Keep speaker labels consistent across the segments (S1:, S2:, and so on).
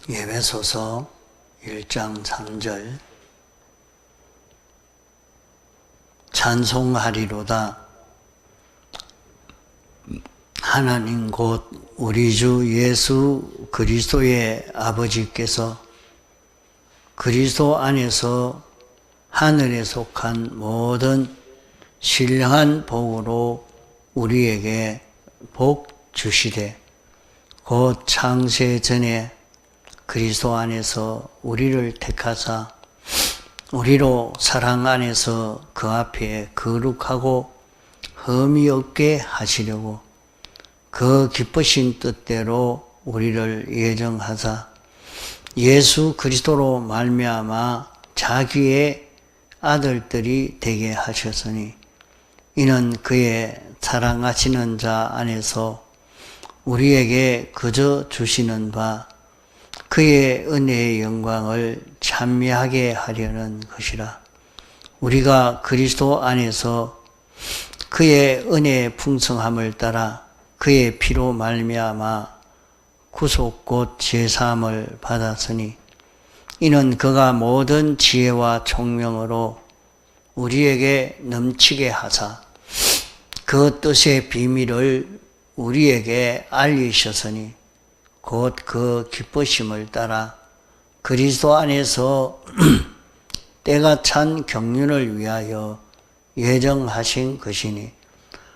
S1: 에베소서 1장 3절 찬송하리로다. 하나님 곧 우리 주 예수 그리스도의 아버지께서 그리스도 안에서 하늘에 속한 모든 신령한 복으로 우리에게 복 주시되 곧 창세 전에 그리스도 안에서 우리를 택하사 우리로 사랑 안에서 그 앞에 거룩하고 흠이 없게 하시려고 그 기쁘신 뜻대로 우리를 예정하사 예수 그리스도로 말미암아 자기의 아들들이 되게 하셨으니 이는 그의 사랑하시는 자 안에서 우리에게 그저 주시는 바 그의 은혜의 영광을 찬미하게 하려는 것이라. 우리가 그리스도 안에서 그의 은혜의 풍성함을 따라 그의 피로 말미암아 구속 곧 제사함을 받았으니 이는 그가 모든 지혜와 총명으로 우리에게 넘치게 하사 그 뜻의 비밀을 우리에게 알리셨으니 곧 그 기쁘심을 따라 그리스도 안에서 때가 찬 경륜을 위하여 예정하신 것이니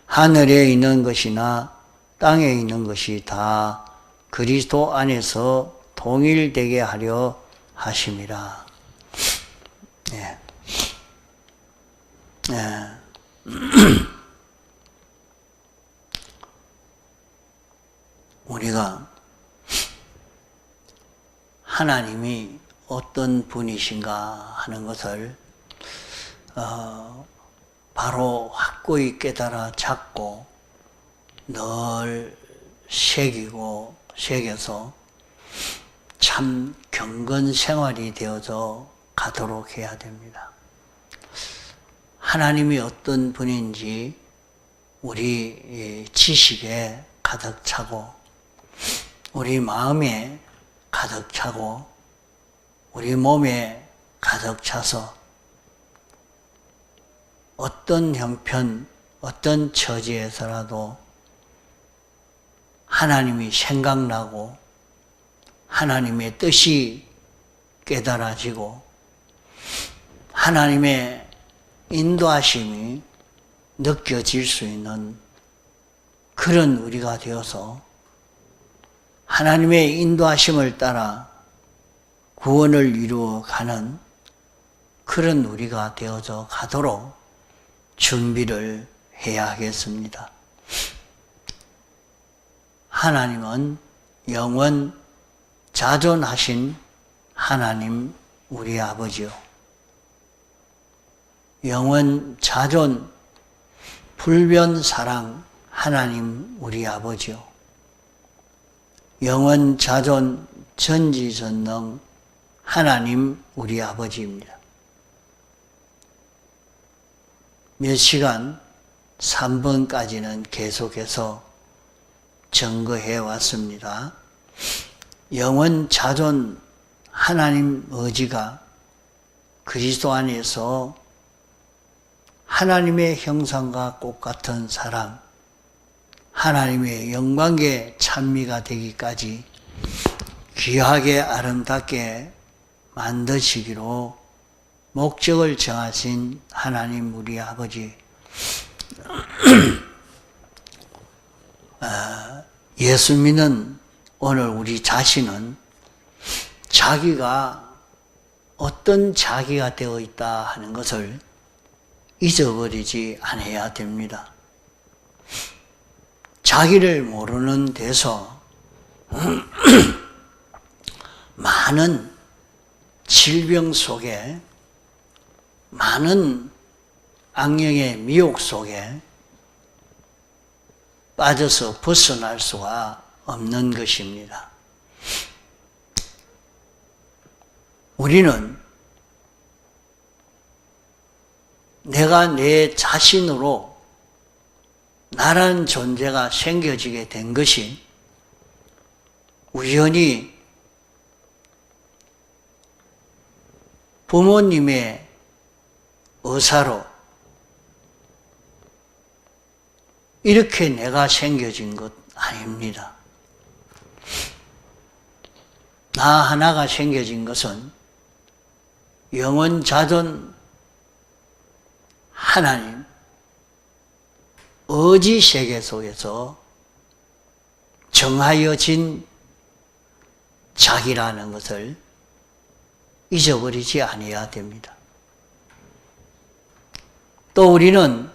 S1: 하늘에 있는 것이나 땅에 있는 것이 다 그리스도 안에서 통일되게 하려 하심이라. 네. 네. 우리가 하나님이 어떤 분이신가 하는 것을 바로 확고히 깨달아 잡고 늘 새겨서 참 경건 생활이 되어져 가도록 해야 됩니다. 하나님이 어떤 분인지 우리 지식에 가득 차고 우리 마음에 가득 차고 우리 몸에 가득 차서 어떤 형편, 어떤 처지에서라도 하나님이 생각나고 하나님의 뜻이 깨달아지고 하나님의 인도하심이 느껴질 수 있는 그런 우리가 되어서 하나님의 인도하심을 따라 구원을 이루어가는 그런 우리가 되어져 가도록 준비를 해야 하겠습니다. 하나님은 영원 자존하신 하나님 우리 아버지요. 영원 자존 불변 사랑 하나님 우리 아버지요. 영원 자존 전지전능 하나님 우리 아버지입니다. 몇 시간 3번까지는 계속해서 증거해 왔습니다. 영원 자존 하나님 의지가 그리스도 안에서 하나님의 형상과 똑같은 사랑, 하나님의 영광의 찬미가 되기까지 귀하게 아름답게 만드시기로 목적을 정하신 하나님 우리 아버지, 예수 믿는 오늘 우리 자신은 자기가 어떤 자기가 되어 있다 하는 것을 잊어버리지 않아야 됩니다. 자기를 모르는 데서 많은 질병 속에 많은 악령의 미혹 속에 빠져서 벗어날 수가 없는 것입니다. 우리는 내가 내 자신으로 나라는 존재가 생겨지게 된 것이 우연히 부모님의 의사로 이렇게 내가 생겨진 것 아닙니다. 나 하나가 생겨진 것은 영원 자존 하나님 의지 세계 속에서 정하여진 자기라는 것을 잊어버리지 아니해야 됩니다. 또 우리는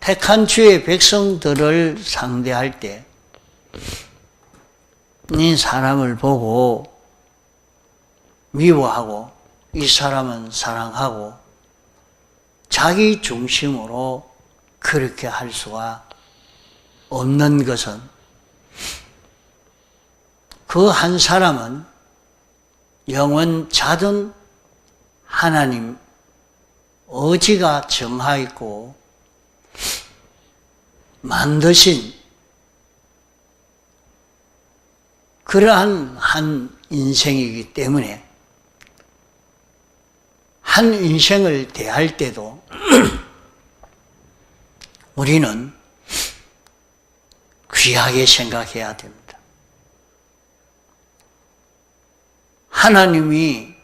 S1: 택한 주의 백성들을 상대할 때 이 사람을 보고 미워하고 이 사람은 사랑하고 자기 중심으로 그렇게 할 수가 없는 것은 그 한 사람은 영원 자존 하나님 의지가 정하있고 만드신 그러한 한 인생이기 때문에 한 인생을 대할 때도 우리는 귀하게 생각해야 됩니다. 하나님이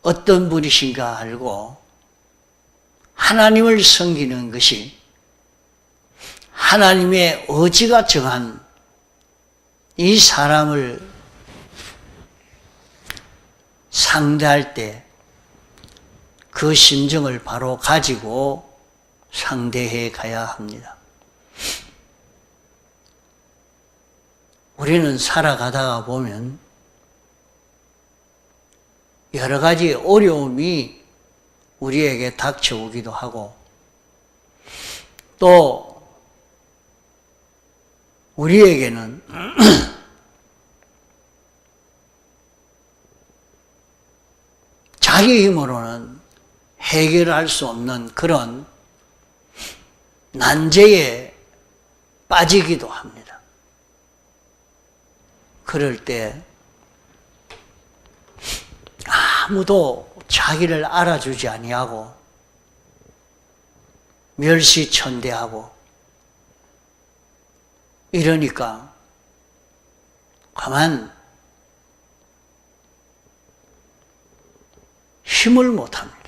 S1: 어떤 분이신가 알고 하나님을 섬기는 것이 하나님의 의지가 정한 이 사람을 상대할 때 그 심정을 바로 가지고 상대해 가야 합니다. 우리는 살아가다가 보면 여러 가지 어려움이 우리에게 닥쳐오기도 하고 또 우리에게는 자기 힘으로는 해결할 수 없는 그런 난제에 빠지기도 합니다. 그럴 때 아무도 자기를 알아주지 아니하고 멸시천대하고 이러니까 가만 힘을 못합니다.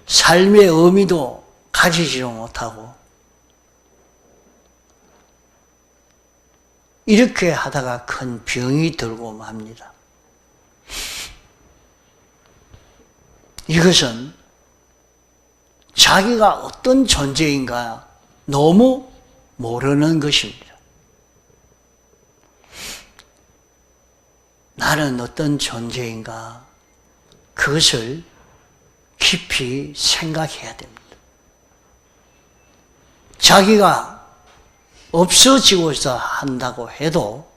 S1: 삶의 의미도 가지지도 못하고 이렇게 하다가 큰 병이 들고 맙니다. 이것은 자기가 어떤 존재인가 너무 모르는 것입니다. 나는 어떤 존재인가 그것을 깊이 생각해야 됩니다. 자기가 없어지고자 한다고 해도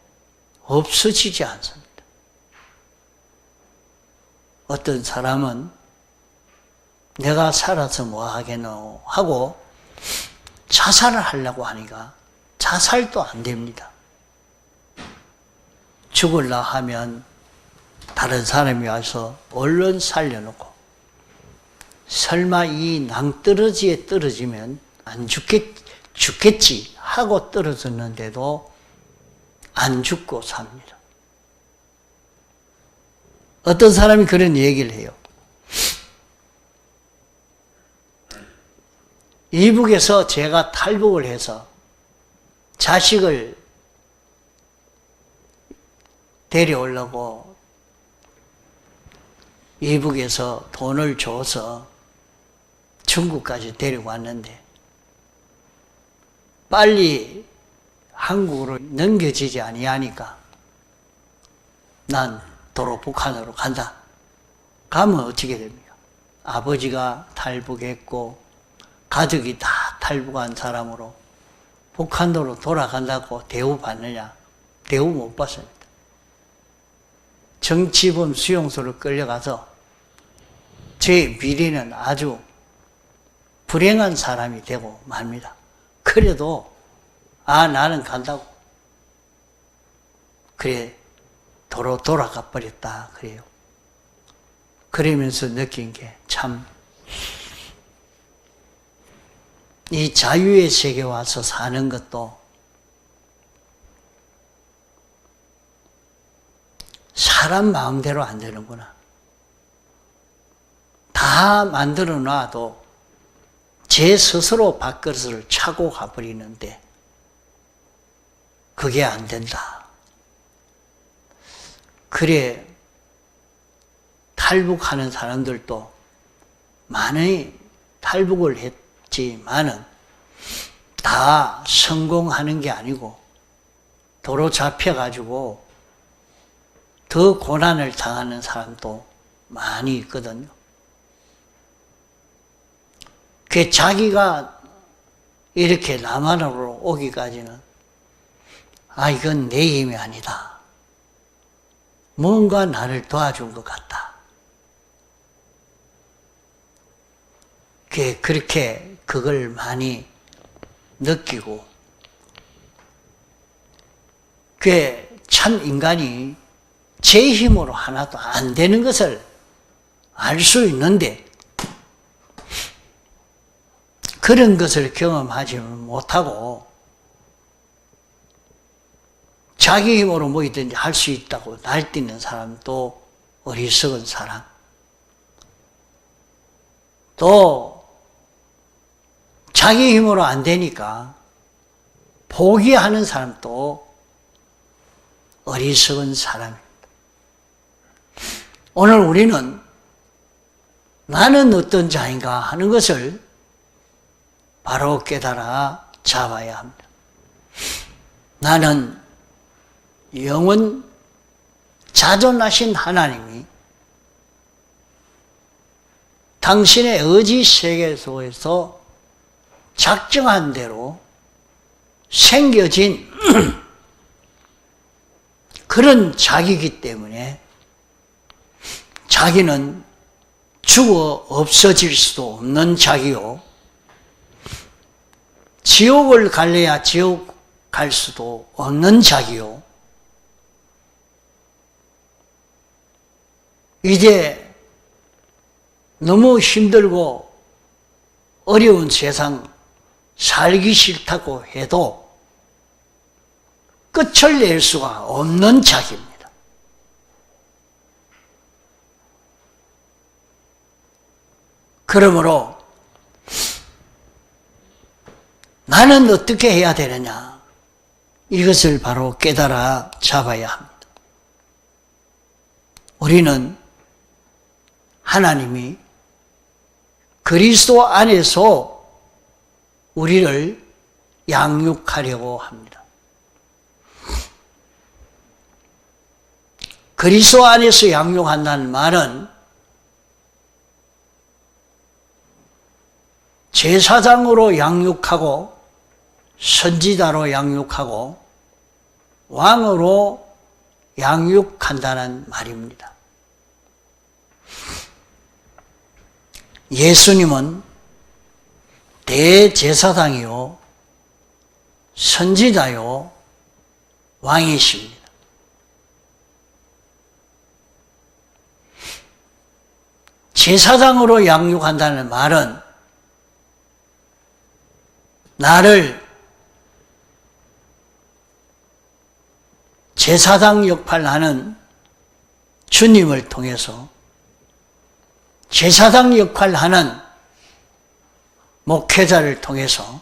S1: 없어지지 않습니다. 어떤 사람은 내가 살아서 뭐 하겠노 하고 자살을 하려고 하니까 자살도 안 됩니다. 죽을라 하면 다른 사람이 와서 얼른 살려놓고 설마 이 낭떠러지에 떨어지면 안 죽겠지 하고 떨어졌는데도 안 죽고 삽니다. 어떤 사람이 그런 얘기를 해요. 이북에서 제가 탈북을 해서 자식을 데려오려고 이북에서 돈을 줘서 중국까지 데려왔는데 빨리 한국으로 넘겨지지 아니하니까 난 도로 북한으로 간다. 가면 어떻게 됩니까? 아버지가 탈북했고 가족이 다 탈북한 사람으로 북한도로 돌아간다고 대우받느냐? 대우 못 받습니다. 정치범 수용소로 끌려가서 제 미래는 아주 불행한 사람이 되고 맙니다. 그래도 나는 간다고. 그래 도로 돌아가 버렸다 그래요. 그러면서 느낀 게 참 이 자유의 세계에 와서 사는 것도 사람 마음대로 안 되는구나. 다 만들어 놔도 제 스스로 밥그릇을 차고 가버리는데 그게 안 된다. 그래 탈북하는 사람들도 많이 탈북을 했지만은 다 성공하는 게 아니고 도로 잡혀가지고 더 고난을 당하는 사람도 많이 있거든요. 그 자기가 이렇게 남한으로 오기까지는 이건 내 힘이 아니다. 뭔가 나를 도와준 것 같다. 그렇게 그걸 많이 느끼고 참 인간이 제 힘으로 하나도 안 되는 것을 알 수 있는데 그런 것을 경험하지 못하고 자기 힘으로 뭐든지 할 수 있다고 날뛰는 사람도 어리석은 사람, 또 자기 힘으로 안 되니까 포기하는 사람도 어리석은 사람입니다. 오늘 우리는 나는 어떤 자인가 하는 것을 바로 깨달아 잡아야 합니다. 나는 영원 자존하신 하나님이 당신의 의지 세계 속에서 작정한 대로 생겨진 그런 자기이기 때문에 자기는 죽어 없어질 수도 없는 자기요, 지옥을 갈래야 지옥 갈 수도 없는 자기요, 이제 너무 힘들고 어려운 세상 살기 싫다고 해도 끝을 낼 수가 없는 자기입니다. 그러므로 나는 어떻게 해야 되느냐, 이것을 바로 깨달아 잡아야 합니다. 우리는 하나님이 그리스도 안에서 우리를 양육하려고 합니다. 그리스도 안에서 양육한다는 말은 제사장으로 양육하고 선지자로 양육하고 왕으로 양육한다는 말입니다. 예수님은 대제사장이요, 선지자요, 왕이십니다. 제사장으로 양육한다는 말은 나를 제사장 역할을 하는 주님을 통해서 제사장 역할을 하는 목회자를 통해서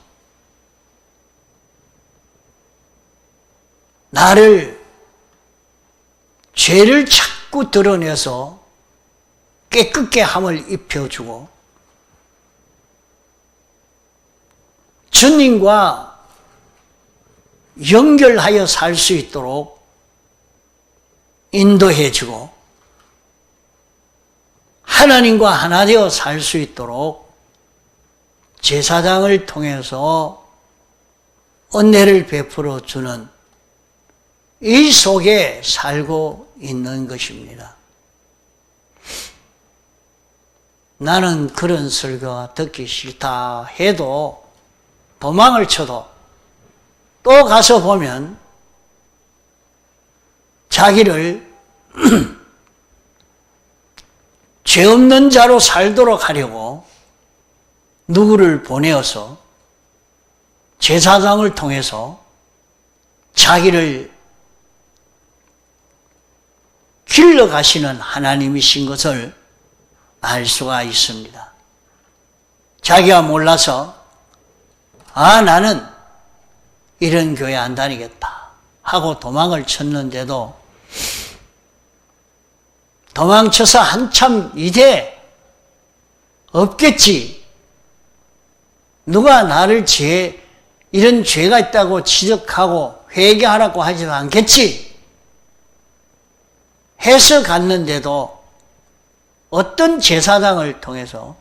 S1: 나를 죄를 자꾸 드러내서 깨끗게 함을 입혀주고 주님과 연결하여 살 수 있도록 인도해주고 하나님과 하나 되어 살 수 있도록 제사장을 통해서 은혜를 베풀어 주는 이 속에 살고 있는 것입니다. 나는 그런 설교가 듣기 싫다 해도 도망을 쳐도 또 가서 보면 자기를 죄 없는 자로 살도록 하려고 누구를 보내어서 제사장을 통해서 자기를 길러가시는 하나님이신 것을 알 수가 있습니다. 자기가 몰라서 나는 이런 교회 안 다니겠다 하고 도망을 쳤는데도 도망쳐서 한참 이제 없겠지. 누가 나를 이런 죄가 있다고 지적하고 회개하라고 하지도 않겠지. 해서 갔는데도 어떤 제사장을 통해서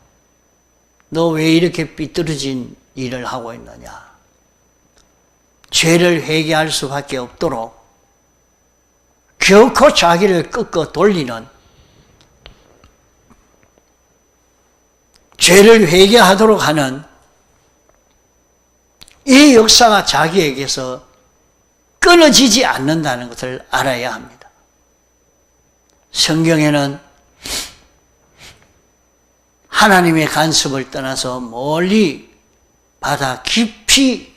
S1: 너 왜 이렇게 삐뚤어진 일을 하고 있느냐. 죄를 회개할 수밖에 없도록 결코 자기를 꺾어 돌리는, 죄를 회개하도록 하는 이 역사가 자기에게서 끊어지지 않는다는 것을 알아야 합니다. 성경에는 하나님의 간섭을 떠나서 멀리 바다 깊이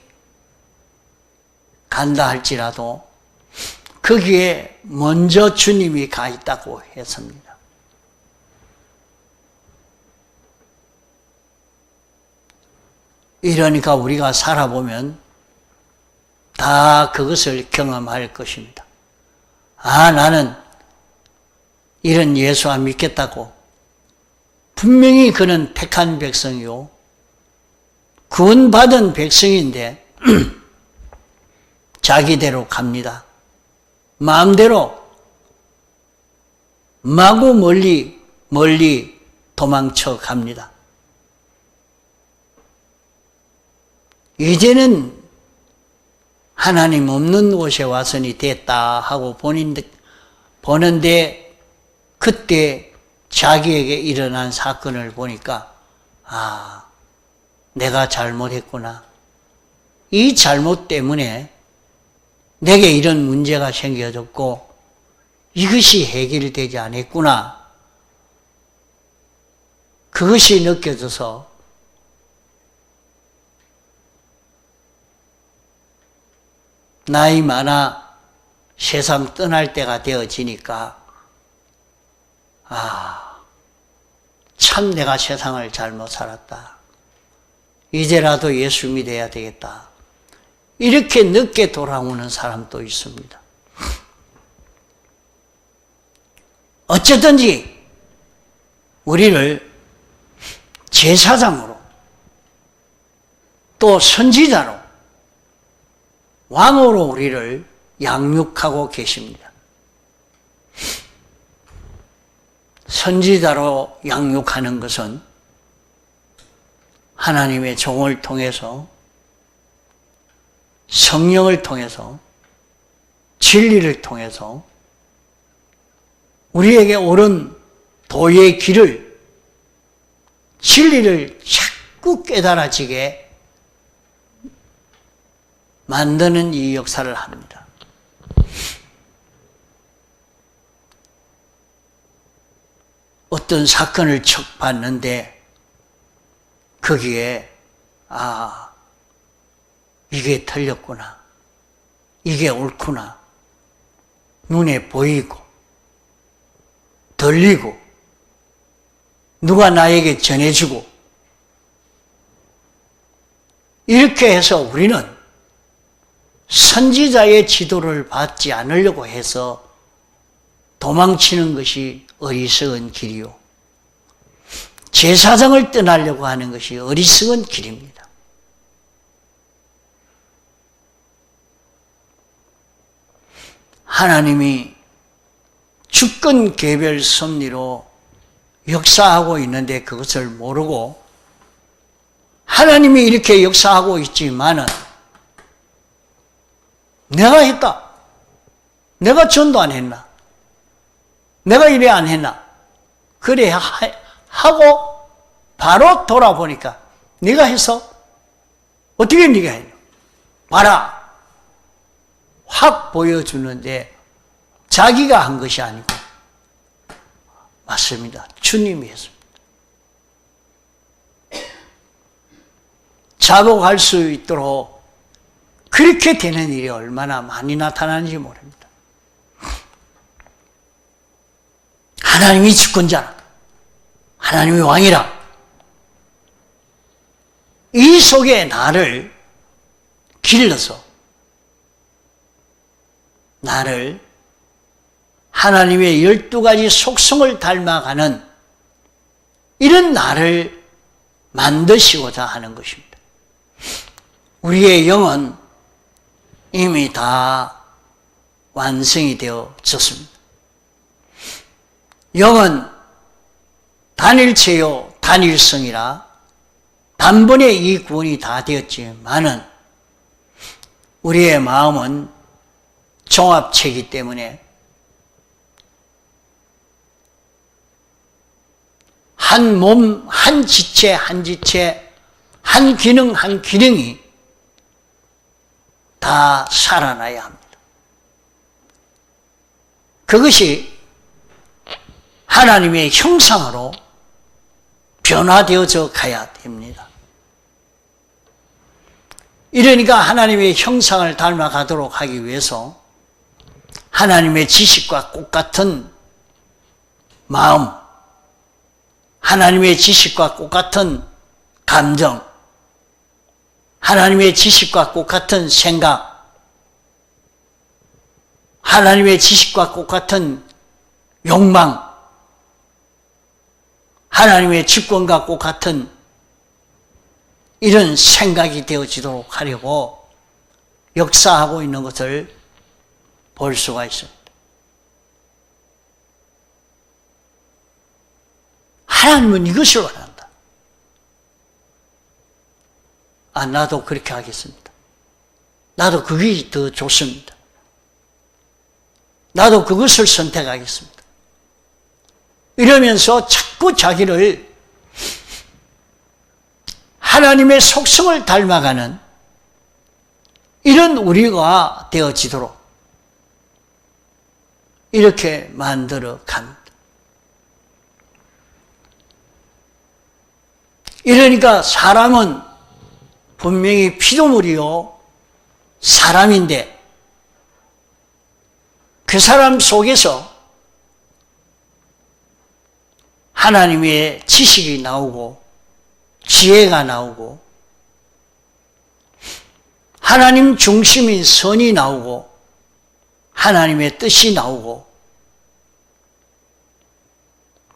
S1: 간다 할지라도 거기에 먼저 주님이 가 있다고 했습니다. 이러니까 우리가 살아보면 다 그것을 경험할 것입니다. 나는 이런 예수 안 믿겠다고. 분명히 그는 택한 백성이요, 구원받은 백성인데 자기대로 갑니다. 마음대로 마구 멀리 도망쳐 갑니다. 이제는 하나님 없는 곳에 와서니 됐다 하고 보는데 그때 자기에게 일어난 사건을 보니까 내가 잘못했구나. 이 잘못 때문에 내게 이런 문제가 생겨졌고 이것이 해결되지 않았구나. 그것이 느껴져서 나이 많아 세상 떠날 때가 되어지니까 참 내가 세상을 잘못 살았다. 이제라도 예수 믿어야 되겠다. 이렇게 늦게 돌아오는 사람도 있습니다. 어쨌든지 우리를 제사장으로 또 선지자로 왕으로 우리를 양육하고 계십니다. 선지자로 양육하는 것은 하나님의 종을 통해서, 성령을 통해서, 진리를 통해서 우리에게 옳은 도의 길을, 진리를 자꾸 깨달아지게 만드는 이 역사를 합니다. 어떤 사건을 척 봤는데 거기에 이게 틀렸구나, 이게 옳구나, 눈에 보이고 들리고 누가 나에게 전해주고, 이렇게 해서 우리는 선지자의 지도를 받지 않으려고 해서 도망치는 것이 어리석은 길이요, 제사장을 떠나려고 하는 것이 어리석은 길입니다. 하나님이 주권 개별 섭리로 역사하고 있는데 그것을 모르고, 하나님이 이렇게 역사하고 있지만은 내가 했다, 내가 전도 안 했나, 내가 이래 안 했나, 그래 하고 바로 돌아보니까 네가 했어? 어떻게 네가 했냐? 봐라, 확 보여주는데 자기가 한 것이 아니고 맞습니다. 주님이 했습니다. 자복할 수 있도록 그렇게 되는 일이 얼마나 많이 나타나는지 모릅니다. 하나님이 주권자라, 하나님이 왕이라, 이 속에 나를 길러서 나를 하나님의 12가지 속성을 닮아가는 이런 나를 만드시고자 하는 것입니다. 우리의 영은 이미 다 완성이 되어졌습니다. 영은 단일체요 단일성이라 단번에 이 구원이 다 되었지만은 우리의 마음은 종합체이기 때문에 한 몸, 한 지체, 한 지체, 한 기능, 한 기능이 다 살아나야 합니다. 그것이 하나님의 형상으로 변화되어져 가야 됩니다. 이러니까 하나님의 형상을 닮아가도록 하기 위해서 하나님의 지식과 똑같은 마음, 하나님의 지식과 똑같은 감정, 하나님의 지식과 똑같은 생각, 하나님의 지식과 똑같은 욕망, 하나님의 주권과 똑같은 이런 생각이 되어지도록 하려고 역사하고 있는 것을 볼 수가 있습니다. 하나님은 이것을 원한다. 아, 나도 그렇게 하겠습니다. 나도 그게 더 좋습니다. 나도 그것을 선택하겠습니다. 이러면서 자꾸 자기를 하나님의 속성을 닮아가는 이런 우리가 되어지도록 이렇게 만들어 갑니다. 이러니까 사람은 분명히 피조물이요 사람인데 그 사람 속에서 하나님의 지식이 나오고 지혜가 나오고 하나님 중심인 선이 나오고 하나님의 뜻이 나오고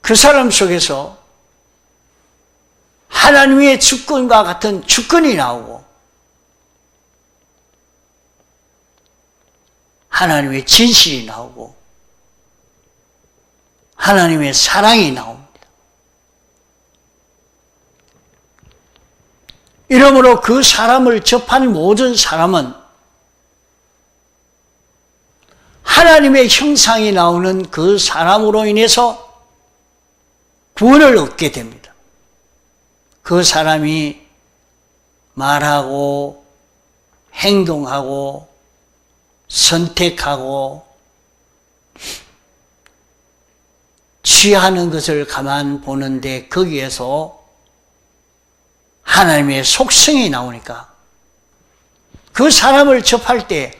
S1: 그 사람 속에서 하나님의 주권과 같은 주권이 나오고 하나님의 진실이 나오고 하나님의 사랑이 나옵니다. 이러므로 그 사람을 접한 모든 사람은 하나님의 형상이 나오는 그 사람으로 인해서 구원을 얻게 됩니다. 그 사람이 말하고 행동하고 선택하고 취하는 것을 가만 보는데 거기에서 하나님의 속성이 나오니까 그 사람을 접할 때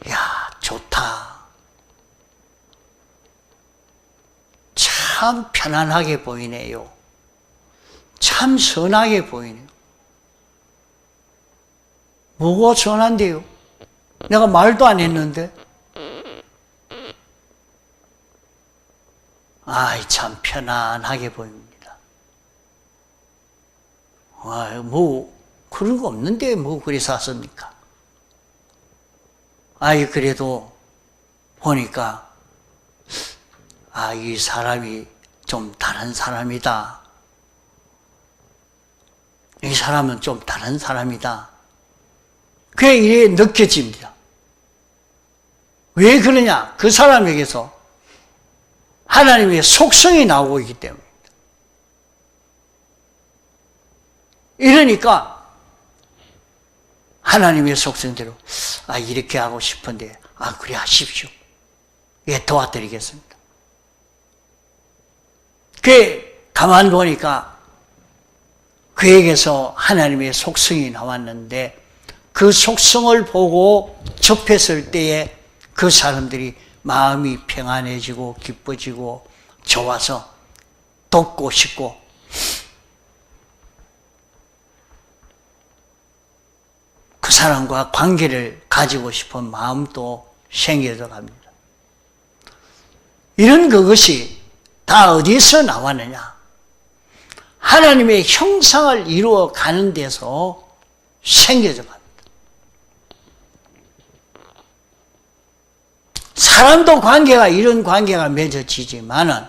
S1: 야, 좋다. 참 편안하게 보이네요. 참 선하게 보이네요. 뭐가 선한데요? 내가 말도 안 했는데. 아이, 참 편안하게 보입니다. 아, 뭐 그런 거 없는데 뭐 그래서 하십니까? 아이, 그래도 보니까 아, 이 사람이 좀 다른 사람이다. 이 사람은 좀 다른 사람이다. 그게 이래 느껴집니다. 왜 그러냐? 그 사람에게서 하나님의 속성이 나오고 있기 때문입니다. 이러니까 하나님의 속성대로 아, 이렇게 하고 싶은데 아, 그래 하십시오. 예, 도와드리겠습니다. 가만 보니까 그에게서 하나님의 속성이 나왔는데 그 속성을 보고 접했을 때에 그 사람들이 마음이 평안해지고 기뻐지고 좋아서 돕고 싶고 그 사람과 관계를 가지고 싶은 마음도 생겨져 갑니다. 이런 그것이 다 어디서 나왔느냐? 하나님의 형상을 이루어 가는 데서 생겨져 갑니다. 사람도 이런 관계가 맺어지지만은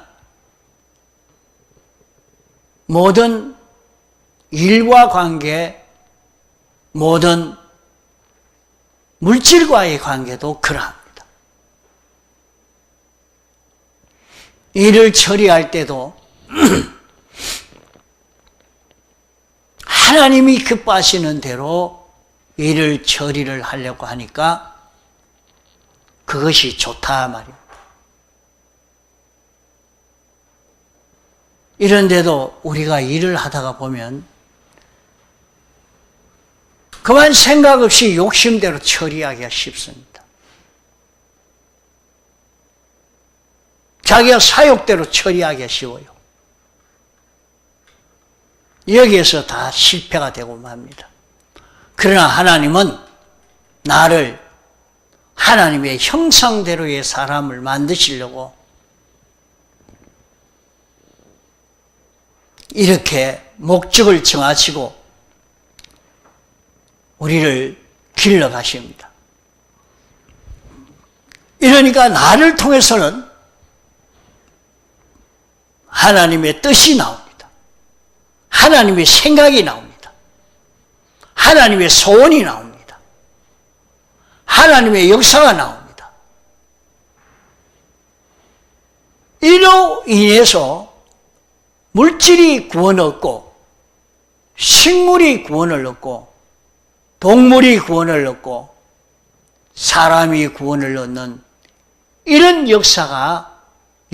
S1: 모든 일과 관계, 모든 물질과의 관계도 그러합니다. 일을 처리할 때도 하나님이 기뻐하시는 대로 일을 처리를 하려고 하니까 그것이 좋다 말입니다. 이런데도 우리가 일을 하다가 보면 그만 생각 없이 욕심대로 처리하기가 쉽습니다. 자기가 사욕대로 처리하기가 쉬워요. 여기에서 다 실패가 되고 맙니다. 그러나 하나님은 나를 하나님의 형상대로의 사람을 만드시려고 이렇게 목적을 정하시고 우리를 길러 가십니다. 이러니까 나를 통해서는 하나님의 뜻이 나옵니다. 하나님의 생각이 나옵니다. 하나님의 소원이 나옵니다. 하나님의 역사가 나옵니다. 이로 인해서 물질이 구원을 얻고 식물이 구원을 얻고 동물이 구원을 얻고 사람이 구원을 얻는 이런 역사가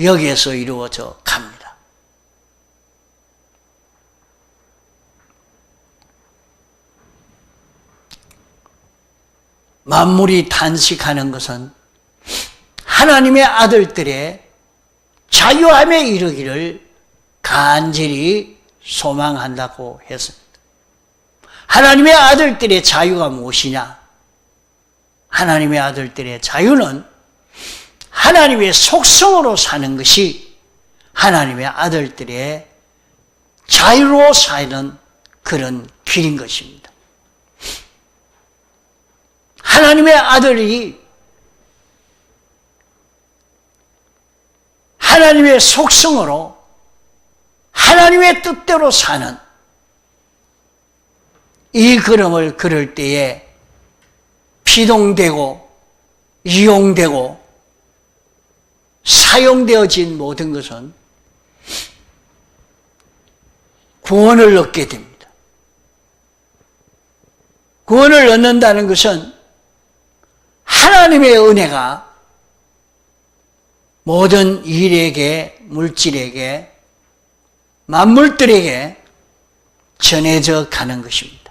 S1: 여기에서 이루어져 갑니다. 만물이 탄식하는 것은 하나님의 아들들의 자유함에 이르기를 간절히 소망한다고 했습니다. 하나님의 아들들의 자유가 무엇이냐? 하나님의 아들들의 자유는 하나님의 속성으로 사는 것이 하나님의 아들들의 자유로 사는 그런 길인 것입니다. 하나님의 아들이 하나님의 속성으로 하나님의 뜻대로 사는 이 걸음을 걸을 때에 피동되고 이용되고 사용되어진 모든 것은 구원을 얻게 됩니다. 구원을 얻는다는 것은 하나님의 은혜가 모든 일에게, 물질에게, 만물들에게 전해져 가는 것입니다.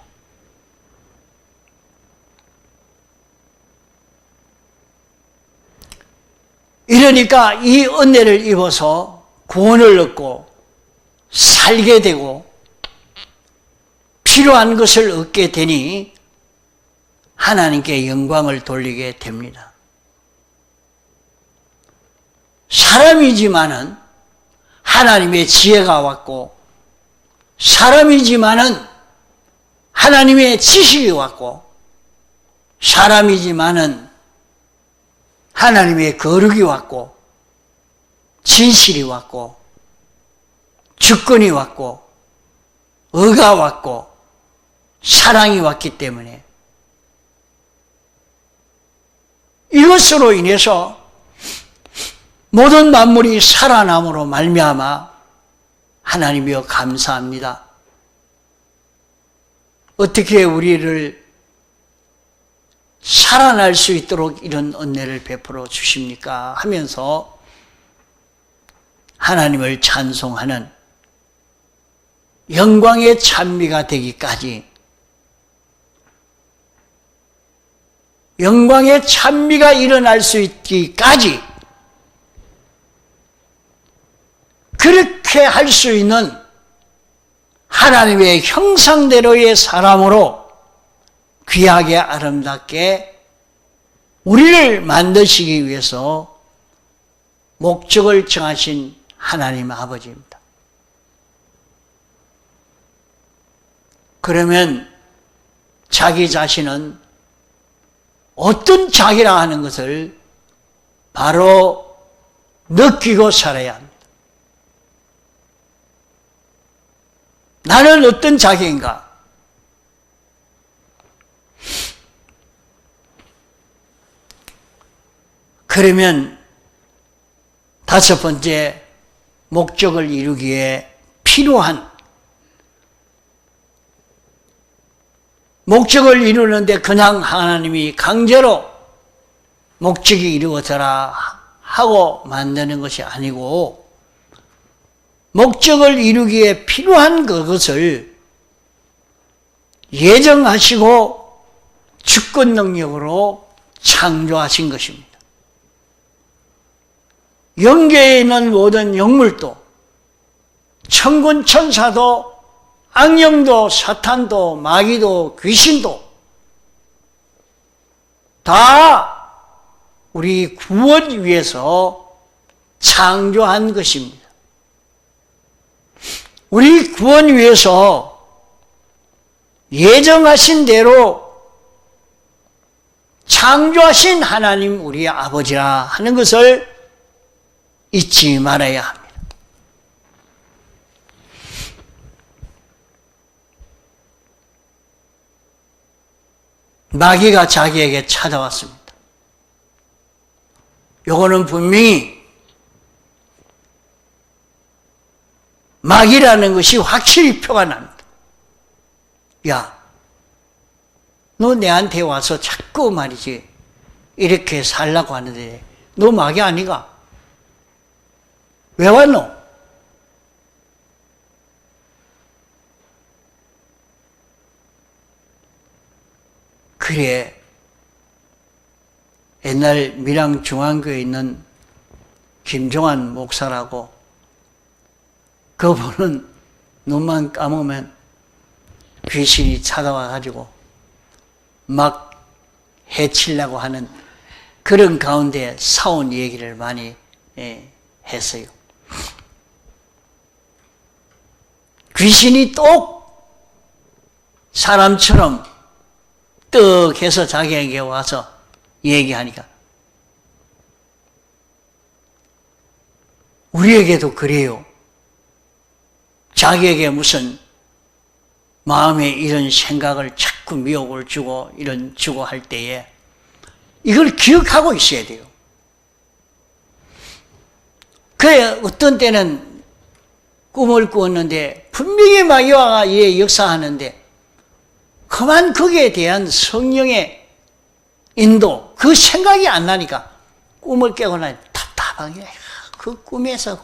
S1: 이러니까 이 은혜를 입어서 구원을 얻고 살게 되고 필요한 것을 얻게 되니 하나님께 영광을 돌리게 됩니다. 사람이지만은 하나님의 지혜가 왔고 사람이지만은 하나님의 지식이 왔고 사람이지만은 하나님의 거룩이 왔고 진실이 왔고 주권이 왔고 의가 왔고 사랑이 왔기 때문에 이것으로 인해서 모든 만물이 살아남으로 말미암아 하나님이여 감사합니다. 어떻게 우리를 살아날 수 있도록 이런 은혜를 베풀어 주십니까? 하면서 하나님을 찬송하는 영광의 찬미가 되기까지, 영광의 찬미가 일어날 수 있기까지 그렇게 할 수 있는 하나님의 형상대로의 사람으로 귀하게 아름답게 우리를 만드시기 위해서 목적을 정하신 하나님 아버지입니다. 그러면 자기 자신은 어떤 자기라 하는 것을 바로 느끼고 살아야 합니다. 나는 어떤 자기인가? 그러면 다섯 번째, 목적을 이루기에 필요한, 목적을 이루는데 그냥 하나님이 강제로 목적이 이루어져라 하고 만드는 것이 아니고, 목적을 이루기에 필요한 그것을 예정하시고 주권 능력으로 창조하신 것입니다. 영계에 있는 모든 영물도, 천군 천사도, 악령도, 사탄도, 마귀도, 귀신도 다 우리 구원 위해서 창조한 것입니다. 우리 구원 위해서 예정하신 대로 창조하신 하나님 우리의 아버지라 하는 것을 잊지 말아야 합니다. 마귀가 자기에게 찾아왔습니다. 요거는 분명히 마귀라는 것이 확실히 표가 납니다. 야, 너 내한테 와서 자꾸 말이지 이렇게 살라고 하는데 너 마귀 아니가? 왜 왔노? 그래, 옛날 밀양 중앙교회에 있는 김종환 목사라고, 그분은 눈만 감으면 귀신이 찾아와가지고 막 해치려고 하는 그런 가운데 사온 얘기를 많이 했어요. 귀신이 똑 사람처럼 떡 해서 자기에게 와서 얘기하니까 우리에게도 그래요. 자기에게 무슨 마음에 이런 생각을 자꾸 미혹을 주고 이런 주고 할 때에 이걸 기억하고 있어야 돼요. 그래, 어떤 때는 꿈을 꾸었는데 분명히 마귀가 이래 역사하는데 그만 거기에 대한 성령의 인도, 그 생각이 안 나니까 꿈을 깨고 나니 답답하게, 그 꿈에서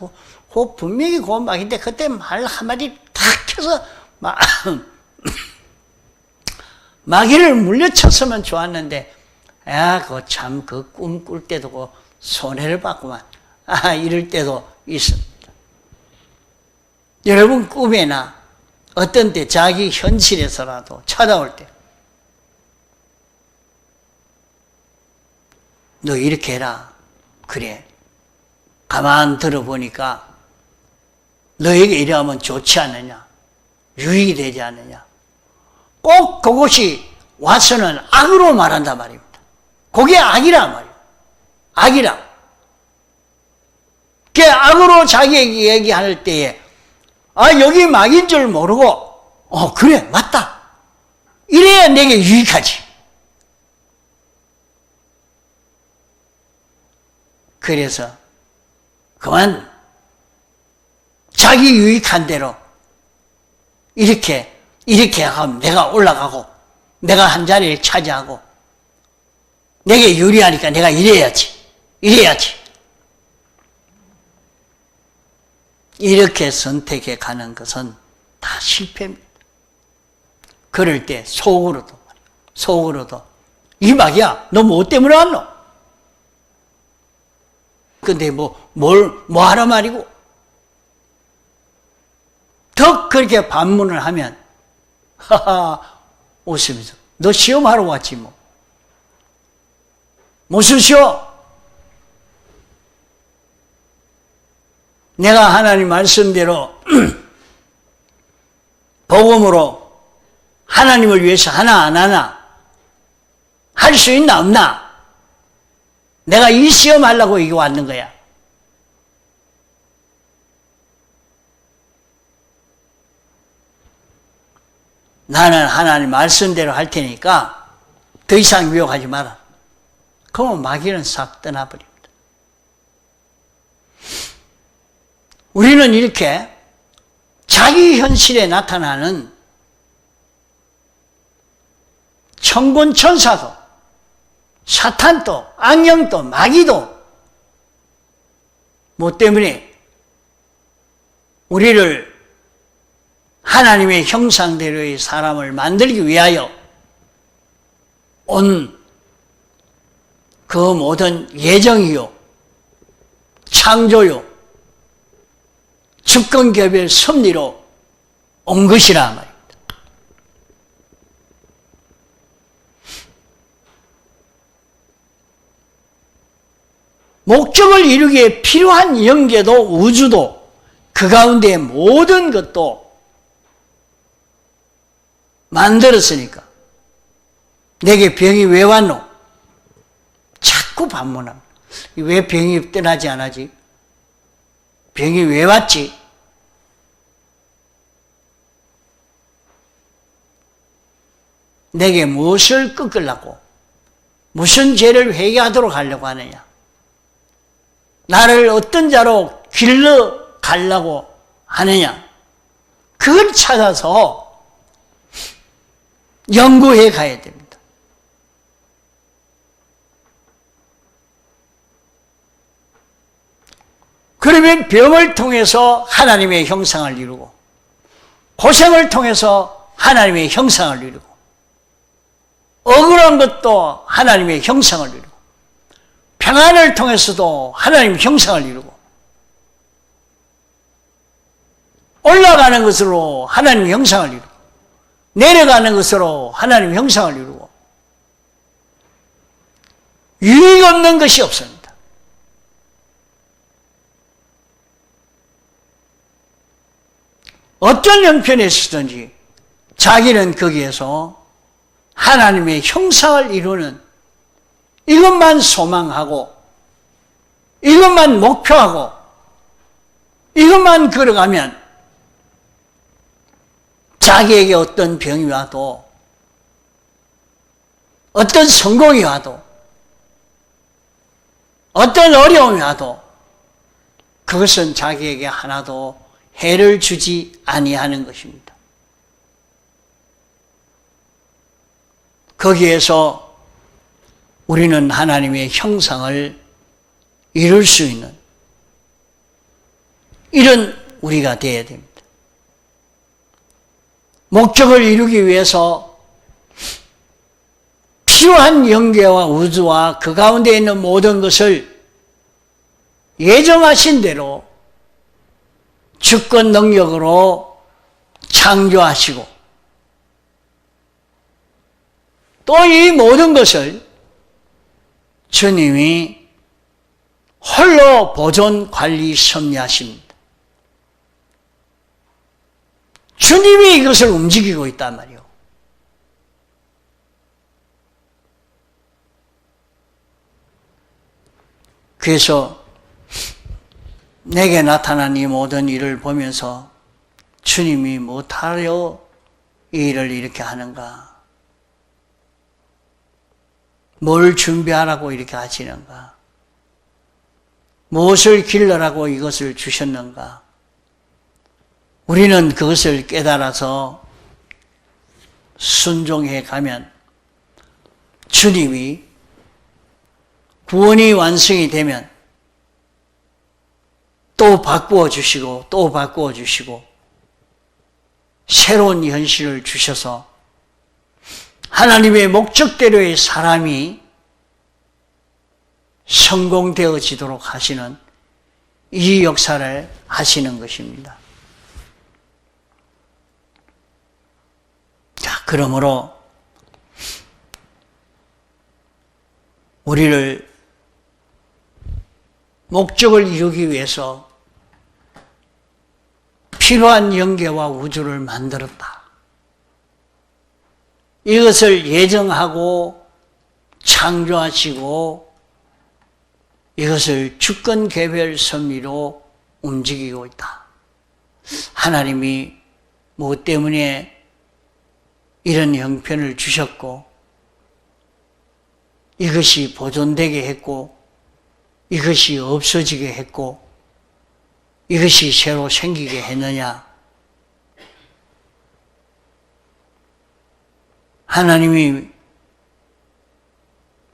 S1: 그 분명히 그 막인데 그때 말 한마디 탁 켜서 마귀를 물려쳤으면 좋았는데, 야, 그 참 그 꿈 꿀 때도 그 손해를 받구만. 이럴 때도 있습니다. 여러분 꿈에나 어떤 때 자기 현실에서라도 찾아올 때, 너 이렇게 해라. 그래. 가만 들어보니까 너에게 이래 하면 좋지 않느냐, 유익이 되지 않느냐. 꼭 그것이 와서는 악으로 말한단 말입니다. 그게 악이란 말이에요. 악이라. 그 악으로 자기에게 얘기할 때에 여기 막인 줄 모르고 그래 맞다 이래야 내게 유익하지. 그래서 그만 자기 유익한 대로 이렇게 하면 내가 올라가고 내가 한 자리를 차지하고 내게 유리하니까 내가 이래야지. 이렇게 선택해 가는 것은 다 실패입니다. 그럴 때 속으로도 이박이야, 너 뭐 때문에 왔노? 근데 뭐 하라 말이고? 더 그렇게 반문을 하면 하하 웃으면서 너 시험하러 왔지 뭐. 무슨 시험? 내가 하나님 말씀대로 복음으로 하나님을 위해서 하나 안 하나 할 수 있나 없나? 내가 이 시험 하려고 이거 왔는 거야. 나는 하나님 말씀대로 할 테니까 더 이상 미혹하지 마라. 그러면 마귀는 싹 떠나버립니다. 우리는 이렇게 자기 현실에 나타나는 천군 천사도 사탄도 악령도 마귀도 뭐 때문에 우리를 하나님의 형상대로의 사람을 만들기 위하여 온 그 모든 예정이요 창조요 주권개별 섭리로 온 것이라 말입니다. 목적을 이루기에 필요한 영계도 우주도 그 가운데 모든 것도 만들었으니까 내게 병이 왜 왔노? 자꾸 반문합니다. 왜 병이 떠나지 않았지? 병이 왜 왔지? 내게 무엇을 꺾으려고? 무슨 죄를 회개하도록 하려고 하느냐? 나를 어떤 자로 길러 가려고 하느냐? 그걸 찾아서 연구해 가야 됩니다. 그러면 병을 통해서 하나님의 형상을 이루고 고생을 통해서 하나님의 형상을 이루고 억울한 것도 하나님의 형상을 이루고 평안을 통해서도 하나님의 형상을 이루고 올라가는 것으로 하나님의 형상을 이루고 내려가는 것으로 하나님의 형상을 이루고 유익 없는 것이 없습니다. 어떤 형편에서든지 자기는 거기에서 하나님의 형상을 이루는 이것만 소망하고 이것만 목표하고 이것만 걸어가면 자기에게 어떤 병이 와도 어떤 성공이 와도 어떤 어려움이 와도 그것은 자기에게 하나도 해를 주지 아니하는 것입니다. 거기에서 우리는 하나님의 형상을 이룰 수 있는 이런 우리가 되어야 됩니다. 목적을 이루기 위해서 필요한 영계와 우주와 그 가운데 있는 모든 것을 예정하신 대로 주권 능력으로 창조하시고 또 이 모든 것을 주님이 홀로 보존, 관리, 섭리하십니다. 주님이 이것을 움직이고 있단 말이에요. 그래서 내게 나타난 이 모든 일을 보면서 주님이 못하여 이 일을 이렇게 하는가? 뭘 준비하라고 이렇게 하시는가? 무엇을 길러라고 이것을 주셨는가? 우리는 그것을 깨달아서 순종해 가면 주님이 구원이 완성이 되면 또 바꾸어 주시고 또 바꾸어 주시고 새로운 현실을 주셔서 하나님의 목적대로의 사람이 성공되어지도록 하시는 이 역사를 하시는 것입니다. 자, 그러므로 우리를 목적을 이루기 위해서 필요한 영계와 우주를 만들었다. 이것을 예정하고 창조하시고 이것을 주권 개별 섭리로 움직이고 있다. 하나님이 무엇 때문에 이런 형편을 주셨고 이것이 보존되게 했고 이것이 없어지게 했고 이것이 새로 생기게 했느냐? 하나님이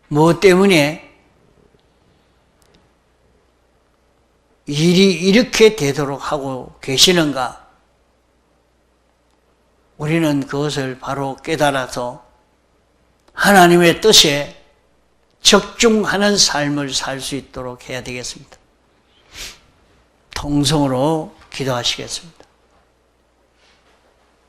S1: 무엇 때문에 일이 이렇게 되도록 하고 계시는가? 우리는 그것을 바로 깨달아서 하나님의 뜻에 적중하는 삶을 살 수 있도록 해야 되겠습니다. 통성으로 기도하시겠습니다.